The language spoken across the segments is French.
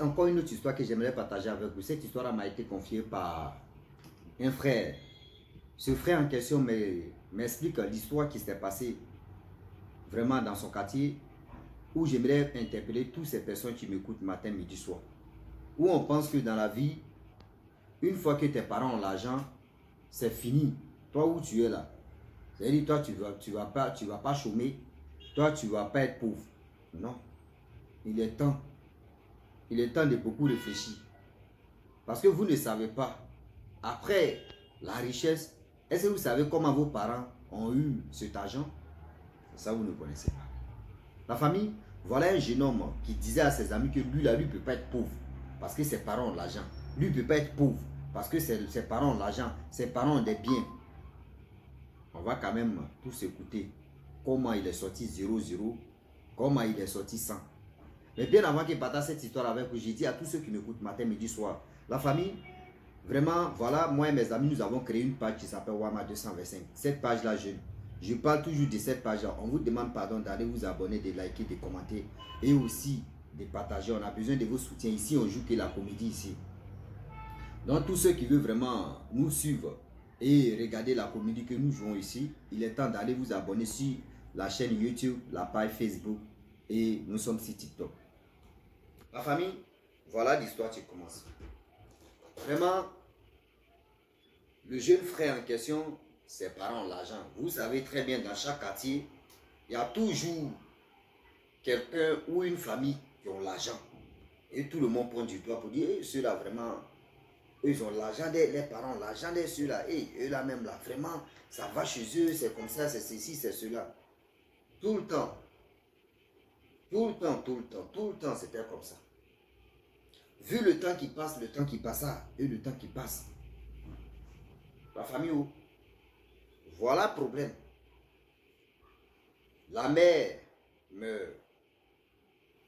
encore une autre histoire que j'aimerais partager avec vous. Cette histoire m'a été confiée par un frère. Ce frère en question m'explique l'histoire qui s'est passée vraiment dans son quartier, où j'aimerais interpeller toutes ces personnes qui m'écoutent matin, midi, soir. Où on pense que dans la vie, une fois que tes parents ont l'argent, c'est fini. Toi où tu es là, c'est-à-dire toi tu vas pas chômer, toi tu vas pas être pauvre. Non, il est temps. Il est temps de beaucoup réfléchir. Parce que vous ne savez pas, après la richesse, est-ce que vous savez comment vos parents ont eu cet argent? Ça, vous ne connaissez pas. La famille, voilà un jeune homme qui disait à ses amis que lui, là, lui ne peut pas être pauvre parce que ses parents ont l'argent. Lui ne peut pas être pauvre parce que ses parents ont l'argent, ses parents ont des biens. On va quand même tous écouter comment il est sorti 0-0, comment il est sorti 100. Mais bien avant qu'il partage cette histoire avec vous, j'ai dit à tous ceux qui m'écoutent matin, midi, soir, la famille, vraiment, voilà, moi et mes amis, nous avons créé une page qui s'appelle Wama 225. Cette page-là, je parle toujours de cette page-là. On vous demande pardon d'aller vous abonner, de liker, de commenter et aussi de partager. On a besoin de vos soutiens. Ici, on joue que la comédie ici. Donc, tous ceux qui veulent vraiment nous suivre et regarder la comédie que nous jouons ici, il est temps d'aller vous abonner sur la chaîne YouTube, la page Facebook et nous sommes sur TikTok. Ma famille, voilà l'histoire qui commence. Vraiment, le jeune frère en question, ses parents ont l'argent. Vous savez très bien, dans chaque quartier, il y a toujours quelqu'un ou une famille qui ont l'argent. Et tout le monde prend du doigt pour dire, hey, ceux-là vraiment, eux, ils ont l'argent, les parents ont l'argent de ceux-là. Et eux-là même, là, vraiment, ça va chez eux, c'est comme ça, c'est ceci, c'est cela. Tout le temps. Tout le temps, tout le temps, tout le temps, c'était comme ça. Vu le temps qui passa, et le temps qui passe. La famille, où? Voilà le problème. La mère meurt.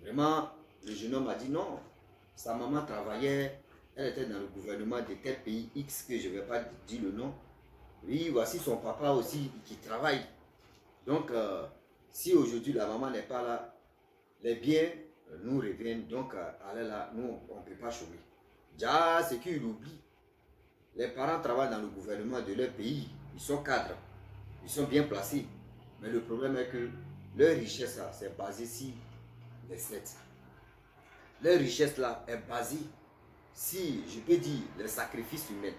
Vraiment, le jeune homme a dit non. Sa maman travaillait, elle était dans le gouvernement de tel pays X que je ne vais pas dire le nom. Oui, voici son papa aussi qui travaille. Donc, si aujourd'hui la maman n'est pas là, les biens nous reviennent. Donc, elle est là, nous, on ne peut pas chômer. Déjà, ce qu'il oublie, les parents travaillent dans le gouvernement de leur pays. Ils sont cadres. Ils sont bien placés. Mais le problème est que leur richesse, c'est basé sur les sept. Leur richesse, là, est basée si, je peux dire, les sacrifices humains.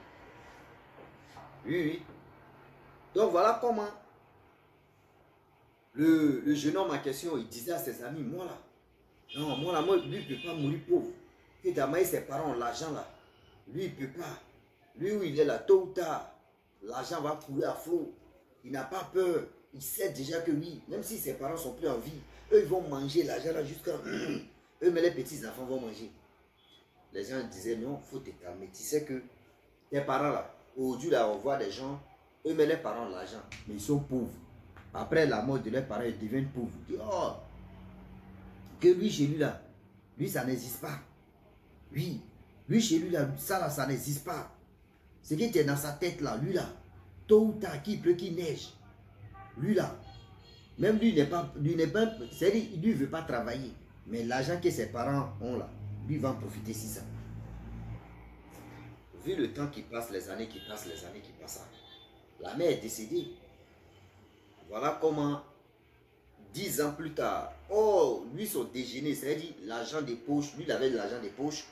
Oui, oui. Donc, voilà comment le jeune homme en question, il disait à ses amis, moi là, non, moi là, lui, il ne peut pas mourir pauvre. Que d'abord, ses parents ont l'argent là. Lui, il ne peut pas. Lui, où il est là, tôt ou tard, l'argent va couler à flot. Il n'a pas peur. Il sait déjà que oui, même si ses parents sont plus en vie, eux, ils vont manger l'argent là jusqu'à... eux, mais les petits-enfants vont manger. Les gens disaient, non, il faut te calmer. Tu sais que tes parents là, aujourd'hui là, on voit des gens, eux, mais les parents ont l'argent, mais ils sont pauvres. Après la mort de leurs parents, ils deviennent pauvres. Ils disent, oh, que lui, chez lui là, lui, ça n'existe pas. Oui, lui, chez lui là, ça là, ça n'existe pas. Ce qui était dans sa tête là, lui là, tôt ou tard, qu'il pleut, qu'il neige, lui là, même lui n'est pas, c'est-à-dire, lui ne veut pas travailler. Mais l'argent que ses parents ont là, lui va en profiter si ça. Vu le temps qui passe, les années qui passent, les années qui passent, la mère est décédée. Voilà comment, 10 ans plus tard, oh, lui son déjeuner, c'est-à-dire l'argent des poches, lui il avait de l'argent des poches,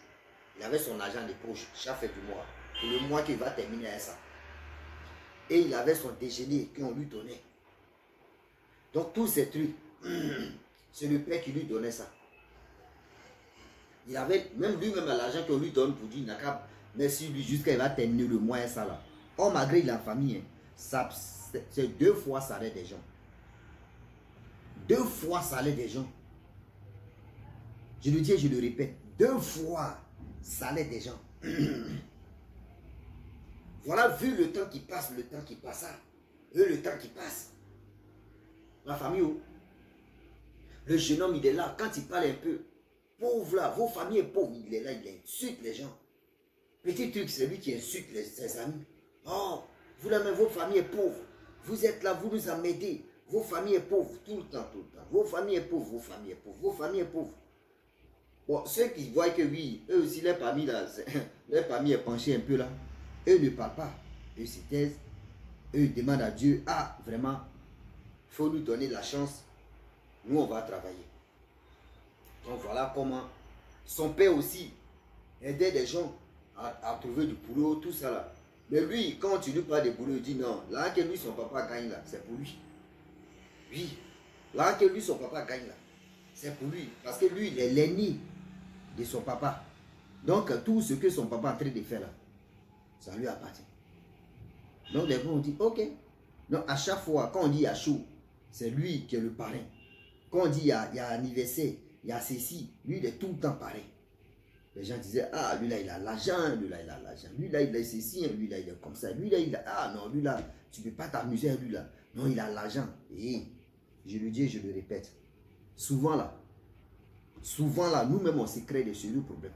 il avait son argent des poches chaque fin du mois. Pour le mois qu'il va terminer à ça. Et il avait son déjeuner qu'on lui donnait. Donc tous ces trucs, c'est le père qui lui donnait ça. Il avait, même lui-même l'argent qu'on lui donne pour dire, il n'a qu'à merci lui jusqu'à il va terminer le mois et ça là. Oh, malgré la famille, c'est 2 fois salaire des gens. 2 fois salaire des gens. Je le dis et je le répète, 2 fois salaire des gens. Voilà, vu le temps qui passe, le temps qui passe, le temps qui passe. La famille, où? Le jeune homme, il est là, quand il parle un peu, pauvre là, vos familles pauvres, il est là, il insulte les gens. Petit truc, c'est lui qui insulte ses amis. Oh, vous là, mais vos familles pauvres, vous êtes là, vous nous emmerdez. Vos familles pauvres, tout le temps, tout le temps. Vos familles pauvres, vos familles pauvres, vos familles pauvres. Bon, ceux qui voient que oui, eux aussi, leur famille, là, leur famille est penchée un peu là. Eux ne parlent pas. Eux se taisent. Eux demandent à Dieu, ah, vraiment, il faut nous donner la chance. Nous, on va travailler. Donc voilà comment son père aussi aidait des gens à trouver du boulot, tout ça là. Mais lui, quand tu lui parles de boulot, il dit non, là que lui, son papa gagne là, c'est pour lui. Oui, là que lui, son papa gagne là, c'est pour lui. Parce que lui, il est l'aîné de son papa. Donc tout ce que son papa est en train de faire là, ça lui appartient. Donc les gens ont dit, ok. Donc à chaque fois, quand on dit il y a chaud, c'est lui qui est le parrain. Quand on dit il y a anniversaire, il y a ceci, lui, il est tout le temps pareil. Les gens disaient, ah, lui là, il a l'argent, lui là, il a l'argent, lui là, il a ceci, lui là, il est comme ça, lui là, il a, ah non, lui là, tu ne peux pas t'amuser à lui là. Non, il a l'argent. Et je le dis et je le répète, souvent là, nous-mêmes, on se crée des sérieux problèmes.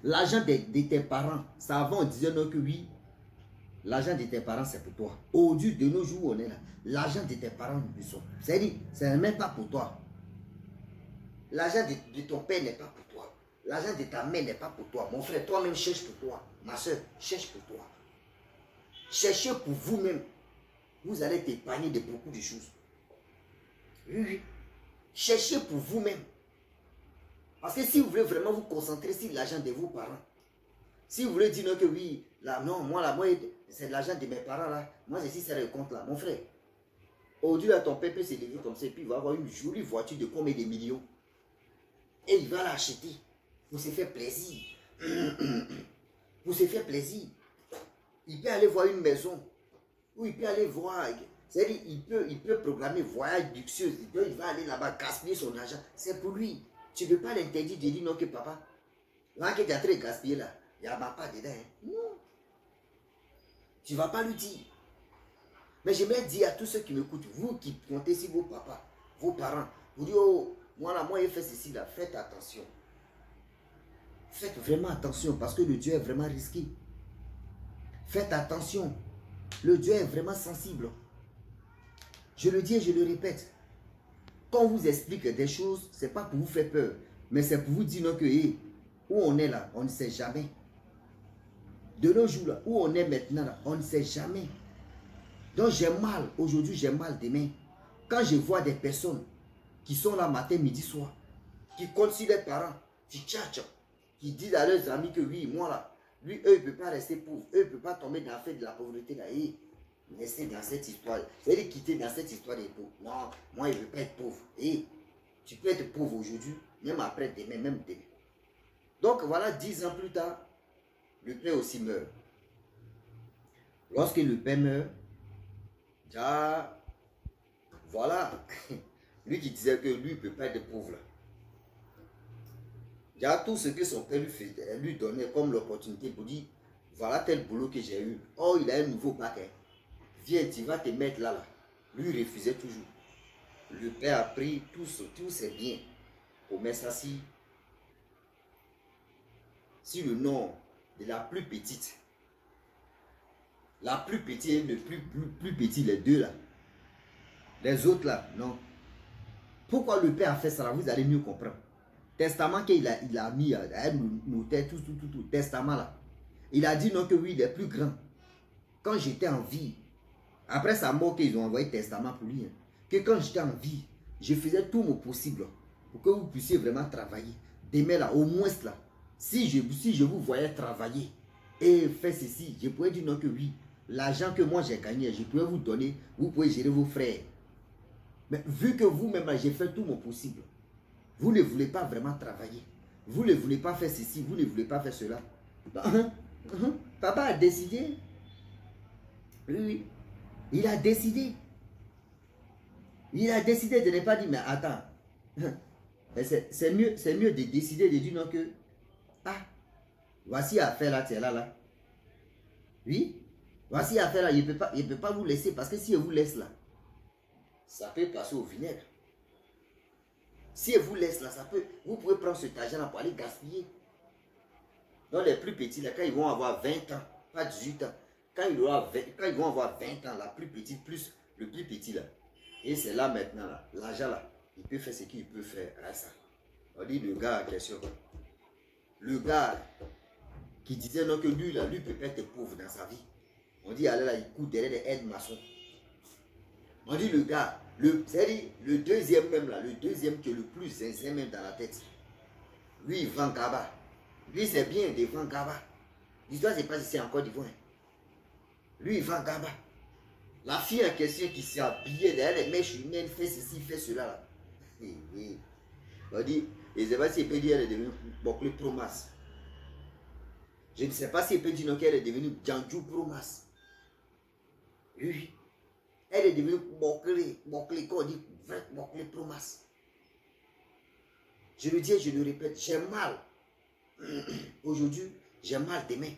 L'argent de tes parents, ça avant, on disait non que oui, l'argent de tes parents, c'est pour toi. Aujourd'hui, de nos jours, on est là. L'argent de tes parents, c'est-à-dire, c'est même pas pour toi. L'argent de ton père n'est pas pour toi. L'argent de ta mère n'est pas pour toi. Mon frère, toi-même, cherche pour toi. Ma soeur, cherche pour toi. Cherchez pour vous-même. Vous allez t'épargner de beaucoup de choses. Oui, oui. Cherchez pour vous-même. Parce que si vous voulez vraiment vous concentrer sur l'argent de vos parents, si vous voulez dire non que oui, là, non, moi, là, moi, c'est l'argent de mes parents, là. Moi, je suis sur le compte, là. Mon frère, aujourd'hui, là, ton père peut se lever comme ça, et puis il va avoir une jolie voiture de combien de millions. Et il va l'acheter pour se faire plaisir. Pour se faire plaisir. Il peut aller voir une maison. Ou il peut aller voir. C'est-à-dire, il peut programmer voyage luxueux. Il va aller là-bas gaspiller son argent. C'est pour lui. Tu ne peux pas l'interdire de dire non que papa. Là, que tu es en train de gaspiller là, il n'y a ma part dedans. Hein. Non. Tu ne vas pas lui dire. Mais j'aimerais dire à tous ceux qui m'écoutent, vous qui comptez sur vos papas, vos parents, vous dites, oh, moi, il fait ceci là, faites attention. Faites vraiment attention parce que le Dieu est vraiment risqué. Faites attention. Le Dieu est vraiment sensible. Je le dis et je le répète. Quand on vous explique des choses, ce n'est pas pour vous faire peur, mais c'est pour vous dire non que où on est là, on ne sait jamais. De nos jours là, où on est maintenant là, on ne sait jamais. Donc j'ai mal, aujourd'hui j'ai mal demain. Quand je vois des personnes qui sont là matin, midi, soir, qui comptent sur les parents, qui tchatchent, qui disent à leurs amis que oui, moi là, lui, eux, ils ne peuvent pas rester pauvres, eux, ils ne peuvent pas tomber dans la fête de la pauvreté là. Et rester dans cette histoire, c'est-à-dire quitter dans cette histoire des pauvres. Non, moi, je ne veux pas être pauvre. Et tu peux être pauvre aujourd'hui, même après demain, même demain. Donc voilà, 10 ans plus tard, le père aussi meurt. Lorsque le père meurt, déjà, voilà, lui qui disait que lui ne peut pas être pauvre là. Déjà, tout ce que son père lui faisait, lui donnait comme l'opportunité pour dire, voilà tel boulot que j'ai eu. Oh, il a un nouveau paquet. Viens, tu vas te mettre là, là. Lui, il refusait toujours. Le père a pris tous ses biens pour mettre ça sur le nom de la plus petite. La plus petite et le plus petit, les deux là. Les autres là, non. Pourquoi le père a fait ça? Vous allez mieux comprendre. Testament qu'il a mis à un notaire, tout, testament là. Il a dit non que oui, il est plus grand. Quand j'étais en vie, après sa mort, qu'ils ont envoyé testament pour lui, hein, que quand j'étais en vie, je faisais tout mon possible pour que vous puissiez vraiment travailler. Demain là, au moins là, si je vous voyais travailler et faire ceci, je pourrais dire non que oui, l'argent que moi j'ai gagné, je pourrais vous donner, vous pouvez gérer vos frères. Mais vu que vous-même, j'ai fait tout mon possible, vous ne voulez pas vraiment travailler. Vous ne voulez pas faire ceci, vous ne voulez pas faire cela. Papa a décidé. Oui. Il a décidé. Il a décidé de ne pas dire, mais attends. C'est mieux de décider de dire non que, ah, voici affaire là, tu es là, là. Oui. Voici affaire là, il ne peut pas vous laisser parce que si il vous laisse là, ça peut passer au vinaigre. Si elle vous laisse là, vous pouvez prendre cet argent là pour aller gaspiller. Dans les plus petits, là, quand ils vont avoir 20 ans, pas 18 ans, quand ils vont avoir 20 ans, la plus petite plus le plus petit là. Et c'est là maintenant, là, l'argent là, il peut faire ce qu'il peut faire à ça. On dit le gars en question. Le gars qui disait non que lui, là, lui peut être pauvre dans sa vie. On dit, allez là, il court derrière des aides maçons. On dit le gars, c'est-à-dire le deuxième même là, le deuxième qui est le plus sincère même dans la tête. Lui, il vend Gaba. Lui, c'est bien de vendre Gaba. L'histoire, c'est pas si c'est en Côte d'Ivoire. Lui, il vend Gaba. La fille en question qui s'est habillée derrière les mèches humaines, fait ceci, fait cela. Là. On dit, et je ne sais pas si elle peut dire qu'elle est devenue Bokle Promas. Je ne sais pas si elle peut dire qu'elle est devenue Djandjou Promas. Oui. Elle est devenue Bokle, qu'on dit, Bokle Promas. Je le dis et je le répète, j'ai mal. Aujourd'hui, j'ai mal demain.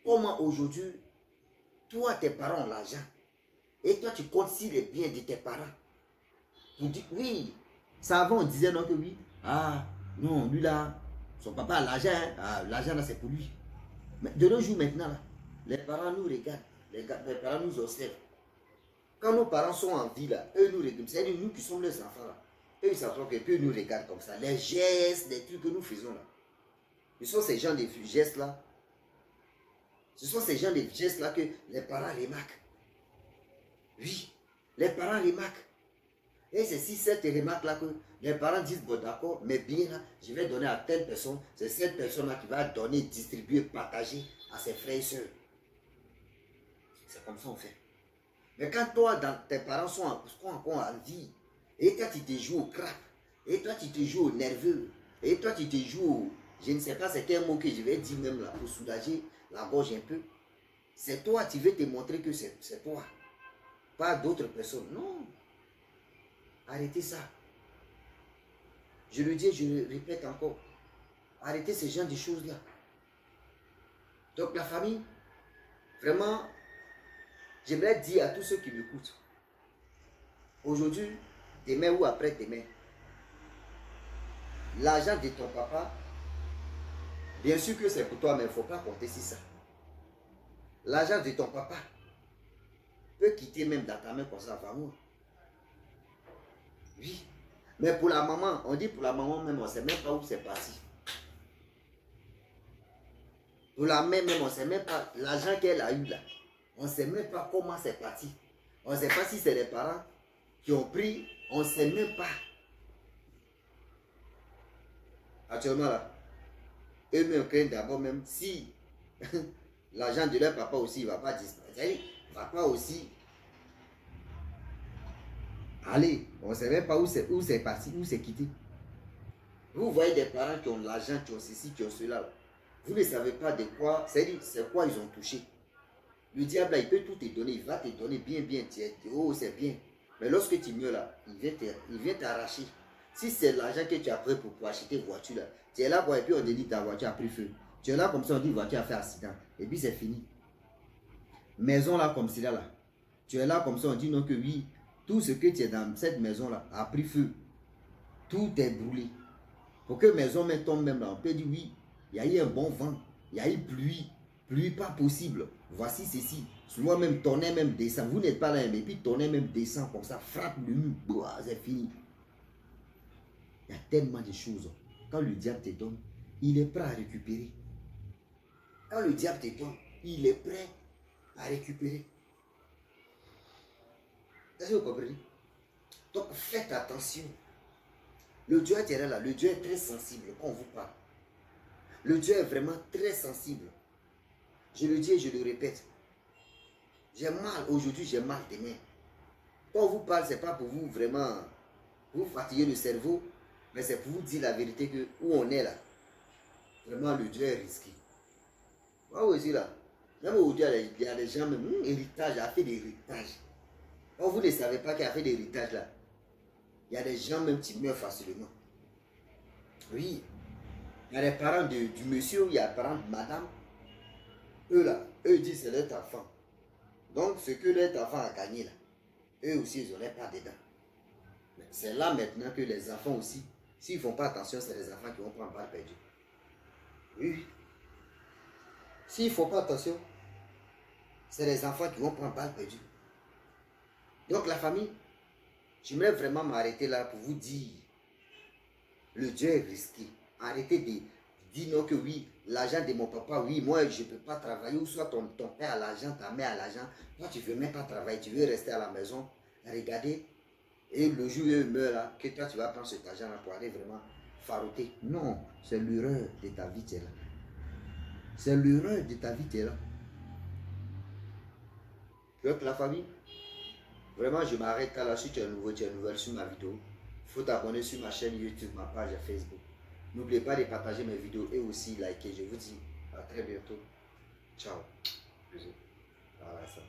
Comment aujourd'hui, toi, tes parents ont l'argent, et toi, tu comptes sur les biens de tes parents. Pour dire, oui, ça avant, on disait non que oui. Ah, non, lui là, son papa a l'argent, ah, l'argent là, c'est pour lui. Mais de nos jours maintenant, là, les parents nous regardent, les parents nous observent. Quand nos parents sont en vie, là, eux nous regardent, c'est-à-dire nous qui sommes les enfants, là, eux ils s'assoient qu'eux nous regardent comme ça. Les gestes, les trucs que nous faisons là. Ce sont ces gens de gestes là. Ce sont ces gens de gestes là que les parents remarquent. Oui, les parents remarquent. Et c'est si cette remarque là que les parents disent, bon d'accord, mais bien là, je vais donner à telle personne, c'est cette personne là qui va donner, distribuer, partager à ses frères et sœurs. C'est comme ça on fait. Mais quand toi, tes parents sont encore en vie, et toi tu te joues au crap, et toi tu te joues au nerveux, et toi tu te joues au... Je ne sais pas c'est quel mot que je vais dire même là pour soulager la gorge un peu. C'est toi, tu veux te montrer que c'est toi. Pas d'autres personnes. Non. Arrêtez ça. Je le dis et je le répète encore. Arrêtez ce genre de choses-là. Donc la famille, vraiment, j'aimerais dire à tous ceux qui m'écoutent, aujourd'hui, demain ou après-demain, l'argent de ton papa, bien sûr que c'est pour toi, mais il ne faut pas compter sur ça. L'argent de ton papa peut quitter même dans ta main comme ça, vraiment. Oui. Mais pour la maman, on dit pour la maman même, on ne sait même pas où c'est parti. Pour la mère même, on ne sait même pas l'argent qu'elle a eu là. On ne sait même pas comment c'est parti. On ne sait pas si c'est les parents qui ont pris, on ne sait même pas. Actuellement là, eux-mêmes craignent d'abord même si l'argent de leur papa aussi ne va pas disparaître. Papa aussi, allez, on ne sait même pas où c'est parti, où c'est quitté. Vous voyez des parents qui ont de l'argent, qui ont ceci, qui ont cela. Vous ne savez pas de quoi, c'est quoi ils ont touché. Le diable, là, il peut tout te donner, il va te donner bien, bien. Oh, c'est bien. Mais lorsque tu meurs là, il vient t'arracher. Si c'est l'argent que tu as pris pour acheter une voiture là, tu es là quoi, et puis on te dit ta voiture a pris feu. Tu es là comme ça, on dit voiture a fait accident. Et puis c'est fini. Maison là comme cela là. Tu es là comme ça, on dit non que oui, tout ce que tu es dans cette maison là a pris feu. Tout est brûlé. Pour que maison même tombe même là, on peut dire oui, il y a eu un bon vent, il y a eu pluie, pluie pas possible. Voici ceci. Souvent même tonnerre même descend. Vous n'êtes pas là, mais puis tonnerre même descend comme ça, frappe le mur, c'est fini. Il y a tellement de choses. Quand le diable te donne, il est prêt à récupérer. Quand le diable te donne, il est prêt à récupérer. Est-ce que vous comprenez? Donc faites attention. Le Dieu est là, le Dieu est très sensible quand on vous parle. Le Dieu est vraiment très sensible. Je le dis et je le répète. J'ai mal aujourd'hui, j'ai mal demain. Quand on vous parle, ce n'est pas pour vous vraiment vous fatiguer le cerveau, mais c'est pour vous dire la vérité que où on est là, vraiment le Dieu est risqué. Moi aussi là, même aujourd'hui, il y a des gens, même héritage, a fait des héritages. Quand vous ne savez pas qu'il a fait des héritages là, il y a des gens même qui meurent facilement. Oui, il y a les parents du monsieur, il y a les parents de madame. Eux là, eux disent c'est leur enfant. Donc ce que leur enfant a gagné là, eux aussi ils n'auraient pas dedans. C'est là maintenant que les enfants aussi, s'ils ne font pas attention, c'est les enfants qui vont prendre balle perdue. Oui. S'ils ne font pas attention, c'est les enfants qui vont prendre balle perdue. Donc la famille, j'aimerais vraiment m'arrêter là pour vous dire, Le Dieu est risqué. Arrêtez de dire non que oui, l'argent de mon papa, oui, moi je ne peux pas travailler. Ou soit ton père a l'argent, ta mère a l'argent. Toi tu ne veux même pas travailler, tu veux rester à la maison. Regardez. Et le jour où il meurt là, que toi tu vas prendre cet argent là pour aller vraiment farouter. Non, c'est l'erreur de ta vie, tu es là. C'est l'erreur de ta vie, tu es là. Donc la famille, vraiment je m'arrête là. Si tu es nouveau, tu es nouvelle sur ma vidéo. Il faut t'abonner sur ma chaîne YouTube, ma page Facebook. N'oubliez pas de partager mes vidéos et aussi liker. Je vous dis à très bientôt. Ciao. Voilà ça.